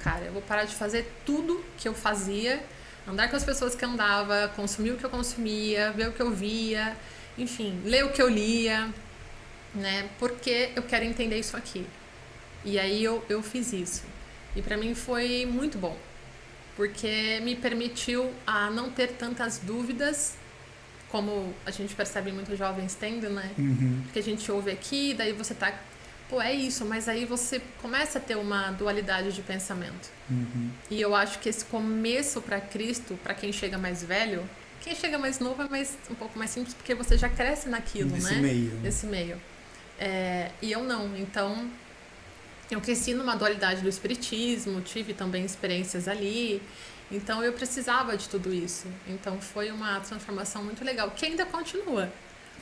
cara. Eu vou parar de fazer tudo que eu fazia, andar com as pessoas que andava, consumir o que eu consumia, ver o que eu via, enfim, ler o que eu lia, né? Porque eu quero entender isso aqui. E aí eu fiz isso. E pra mim foi muito bom, porque me permitiu a não ter tantas dúvidas, como a gente percebe muitos jovens tendo, né? Porque a gente ouve aqui, daí você tá, pô, é isso, mas aí você começa a ter uma dualidade de pensamento. E eu acho que esse começo para Cristo, para quem chega mais velho, quem chega mais novo é um pouco mais simples, porque você já cresce naquilo, Nesse né? meio. Nesse meio. E eu não, então eu cresci numa dualidade do espiritismo, tive também experiências ali, então eu precisava de tudo isso. Então foi uma transformação muito legal, que ainda continua.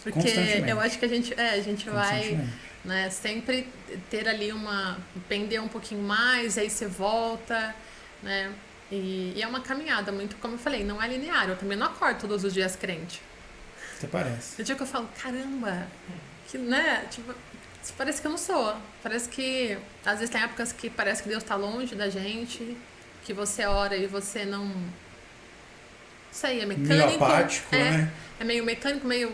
Porque eu acho que a gente vai, né, sempre ter ali pender um pouquinho mais, aí você volta, né? E é uma caminhada muito, como eu falei, não é linear. Eu também não acordo todos os dias crente. Até parece. Tem dia que eu falo, caramba, que, né, tipo, parece que eu não sou. Parece que, às vezes tem épocas que parece que Deus está longe da gente, que você ora e você não sei, é mecânico. Meio apático, né? É meio mecânico, meio...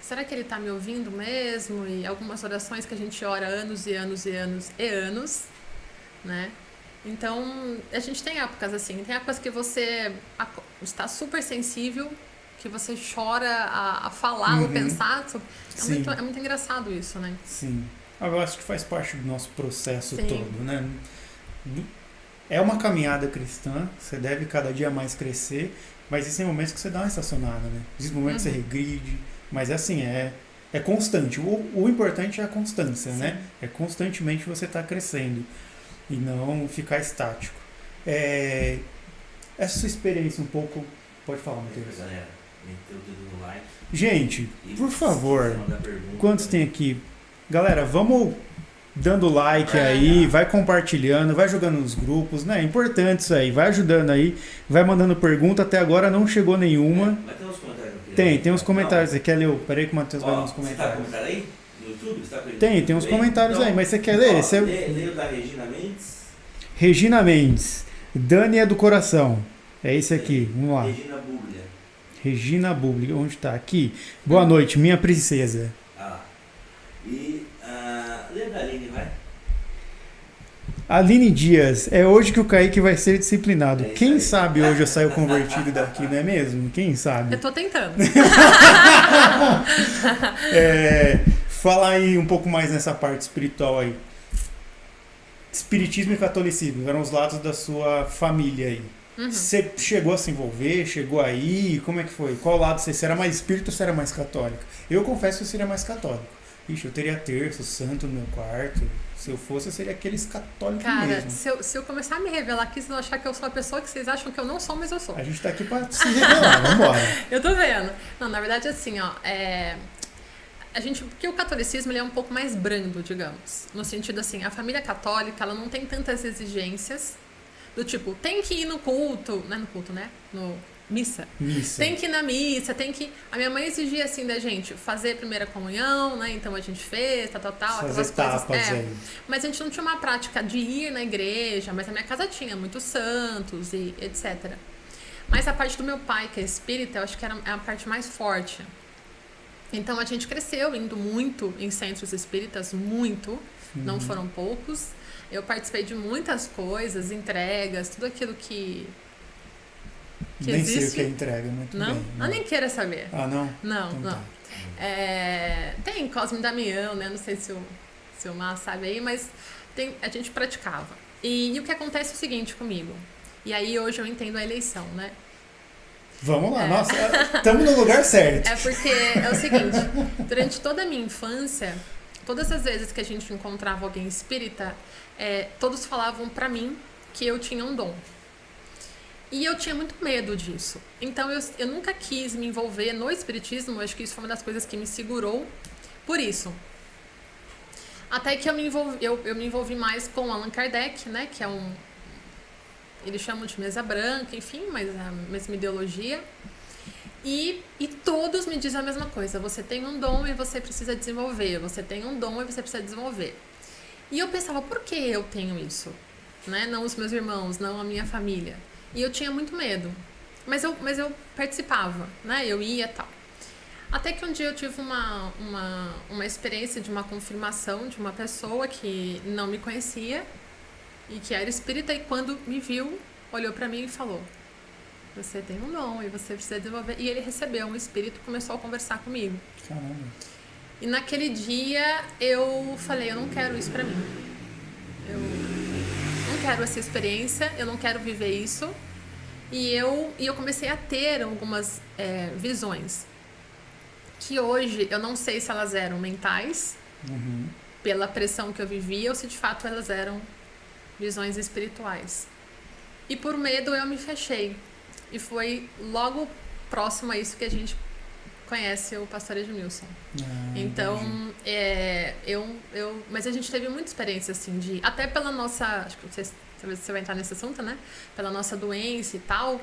Será que ele está me ouvindo mesmo? E algumas orações que a gente ora anos e anos e anos e anos, né? Então, a gente tem épocas assim. Tem épocas que você está super sensível, que você chora a falar ou pensar. É muito engraçado isso, né? Sim. Eu acho que faz parte do nosso processo Sim. todo, né? É uma caminhada cristã, você deve cada dia mais crescer, mas existem momentos que você dá uma estacionada, né? Existem momentos que você regride, mas assim, é constante. O importante é a constância, né? É constantemente você estar crescendo e não ficar estático. Essa sua experiência um pouco... Pode falar, Matheus. Galera, meteu o dedo no like. Gente, por favor, quantos tem aqui? Galera, vamos dando like aí, vai compartilhando, vai jogando nos grupos, né? É importante isso aí, vai ajudando aí, vai mandando pergunta. Até agora não chegou nenhuma. Mas tem uns comentários aqui. Tem uns comentários. Você quer ler? Peraí que o Matheus vai ler uns comentários. Você tá com comentário aí? No YouTube? Você tá com Tem uns comentários aí, mas você quer ler? Lê o da Regina Mendes. Regina Mendes. Dani é do coração. É esse aqui, vamos lá. Regina Buglia. Regina Buglia, onde tá? Aqui. Boa noite, minha princesa. E lê da Aline, vai. Aline Dias, é hoje que o Kaique vai ser disciplinado. Quem sabe hoje eu saio convertido daqui, não é mesmo? Quem sabe? Eu tô tentando. Falar aí um pouco mais nessa parte espiritual aí. Espiritismo e catolicismo eram os lados da sua família aí. Você chegou a se envolver? Chegou aí? Como é que foi? Qual lado você era mais espírita ou você era mais católica? Eu confesso que eu seria mais católico. Ixi, eu teria terço, santo no meu quarto. Se eu fosse, eu seria aqueles católicos mesmo. Cara, se eu começar a me revelar aqui, vocês vão achar que eu sou a pessoa que vocês acham que eu não sou, mas eu sou. A gente tá aqui pra se revelar, vambora. Eu tô vendo. Não, na verdade, assim, ó, porque o catolicismo ele é um pouco mais brando, digamos. No sentido assim, a família católica, ela não tem tantas exigências do tipo, tem que ir no culto, não é no culto, né? No missa. Tem que ir na missa, tem que... A minha mãe exigia, assim, da gente fazer a primeira comunhão, né? Então a gente fez, tal, fazer aquelas tapas coisas. aí. Mas a gente não tinha uma prática de ir na igreja, mas a minha casa tinha muitos santos e etc. Mas a parte do meu pai, que é espírita, eu acho que é a parte mais forte. Então a gente cresceu indo muito em centros espíritas, muito, não foram poucos. Eu participei de muitas coisas, entregas, tudo aquilo que nem existe. sei o que é entrega, muito não? bem. Eu nem queira saber. Ah, não? Não, então não. Tá. Tem Cosme e Damião, né? Não sei se o Mar sabe aí, mas a gente praticava. E o que acontece é o seguinte comigo. E aí hoje eu entendo a eleição, né? Vamos lá, nossa, estamos no lugar certo. É porque é o seguinte, durante toda a minha infância, todas as vezes que a gente encontrava alguém espírita, todos falavam pra mim que eu tinha um dom. E eu tinha muito medo disso. Então eu nunca quis me envolver no espiritismo, acho que isso foi uma das coisas que me segurou por isso. Até que eu me envolvi mais com Allan Kardec, né, que é eles chamam de mesa branca, enfim, mas é a mesma ideologia. E todos me dizem a mesma coisa. Você tem um dom e você precisa desenvolver. Você tem um dom e você precisa desenvolver. E eu pensava, por que eu tenho isso? né? Não os meus irmãos, não a minha família. E eu tinha muito medo. Mas eu participava, né? Eu ia e tal. Até que um dia eu tive uma experiência de uma confirmação de uma pessoa que não me conhecia e que era espírita, e quando me viu, olhou pra mim e falou: você tem um dom e você precisa desenvolver. E ele recebeu um espírito e começou a conversar comigo. Caramba. E naquele dia eu falei: eu não quero isso pra mim. Eu não quero essa experiência, eu não quero viver isso. E eu comecei a ter algumas visões. Que hoje eu não sei se elas eram mentais, pela pressão que eu vivia, ou se de fato elas eram visões espirituais. E por medo eu me fechei. E foi logo próximo a isso que a gente conhece o pastor Edmilson. Então, mas a gente teve muita experiência, assim, até pela nossa, acho que você vai entrar nesse assunto, né? Pela nossa doença e tal.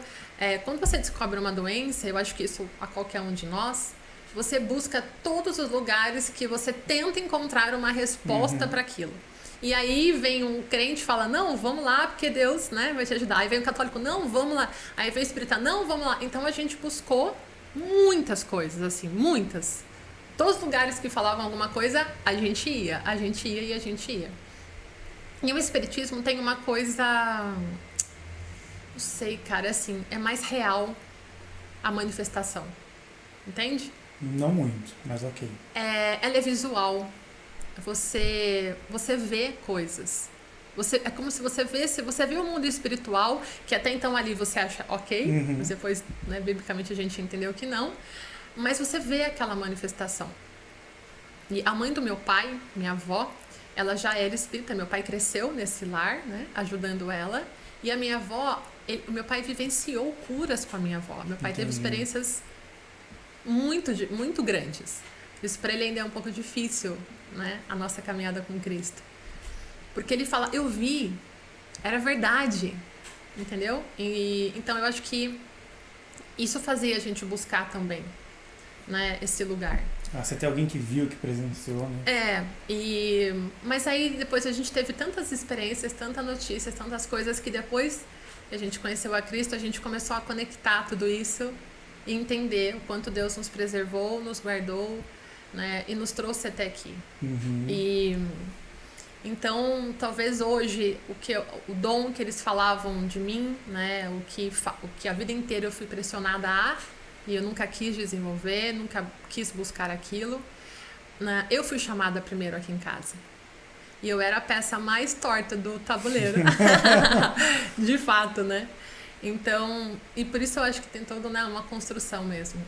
Quando você descobre uma doença, eu acho que isso a qualquer um de nós, você busca todos os lugares que você tenta encontrar uma resposta para aquilo. E aí vem um crente e fala: não, vamos lá, porque Deus, né, vai te ajudar. Aí vem um católico: não, vamos lá. Aí vem o espírita: não, vamos lá. Então a gente buscou muitas coisas, assim, muitas. Todos os lugares que falavam alguma coisa, a gente ia e a gente ia. E o espiritismo tem uma coisa, não sei, cara, assim, é mais real a manifestação. Entende? Não muito, mas ok. Ela é visual. Você vê coisas. É como se você vê o mundo espiritual, que até então ali você acha ok, mas depois, né, biblicamente a gente entendeu que não, mas você vê aquela manifestação. E a mãe do meu pai, minha avó, ela já era espírita. Meu pai cresceu nesse lar, né, ajudando ela, e a minha avó, o meu pai vivenciou curas com a minha avó. Meu pai teve experiências muito grandes. Isso para ele ainda é um pouco difícil, né, a nossa caminhada com Cristo. Porque ele fala: eu vi, era verdade, entendeu? Então eu acho que isso fazia a gente buscar também, né, esse lugar. Você tem alguém que viu, que presenciou, né? Mas aí depois a gente teve tantas experiências, tantas notícias, tantas coisas, que depois que a gente conheceu a Cristo, a gente começou a conectar tudo isso e entender o quanto Deus nos preservou, nos guardou, né, e nos trouxe até aqui. Então, talvez hoje o dom que eles falavam de mim, né, o que a vida inteira eu fui pressionada e eu nunca quis desenvolver, nunca quis buscar aquilo, né, eu fui chamada primeiro aqui em casa. E eu era a peça mais torta do tabuleiro. De fato, né? Então, e por isso eu acho que tem toda, né, uma construção mesmo.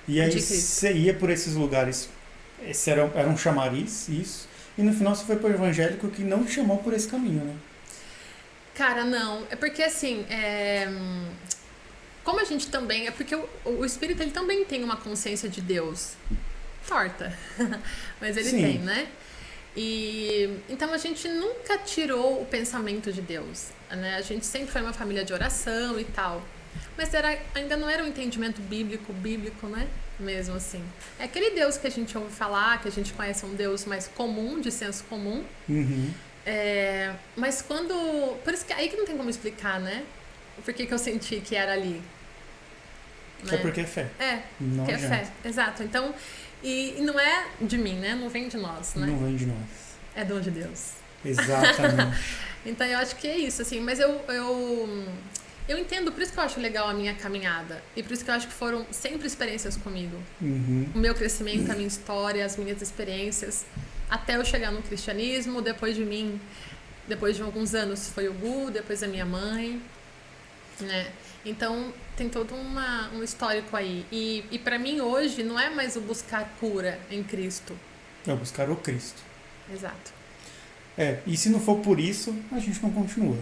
E aí você ia por esses lugares, era um chamariz, isso, e no final você foi para o evangélico, que não te chamou por esse caminho, né? Cara, não. É porque assim, como a gente também, é porque o espírito, ele também tem uma consciência de Deus torta, mas ele tem, né? E então a gente nunca tirou o pensamento de Deus, né? A gente sempre foi uma família de oração e tal, mas ainda não era um entendimento bíblico, né? Mesmo assim. É aquele Deus que a gente ouve falar, que a gente conhece, um Deus mais comum, de senso comum. Mas por isso que aí que não tem como explicar, né? Por que eu senti que era ali. É porque é fé. Não porque adianta. É fé, exato. Então, e não é de mim, né? Não vem de nós, né? Não vem de nós. É dom de Deus. Exatamente. Então eu acho que é isso, assim, mas eu entendo, por isso que eu acho legal a minha caminhada. E por isso que eu acho que foram sempre experiências comigo. O meu crescimento, a minha história, as minhas experiências, até eu chegar no cristianismo. Depois de alguns anos foi o Gu, depois a minha mãe, né? Então tem todo um histórico aí. E pra mim hoje não é mais o buscar cura em Cristo. É buscar o Cristo. Exato. E se não for por isso, a gente não continua.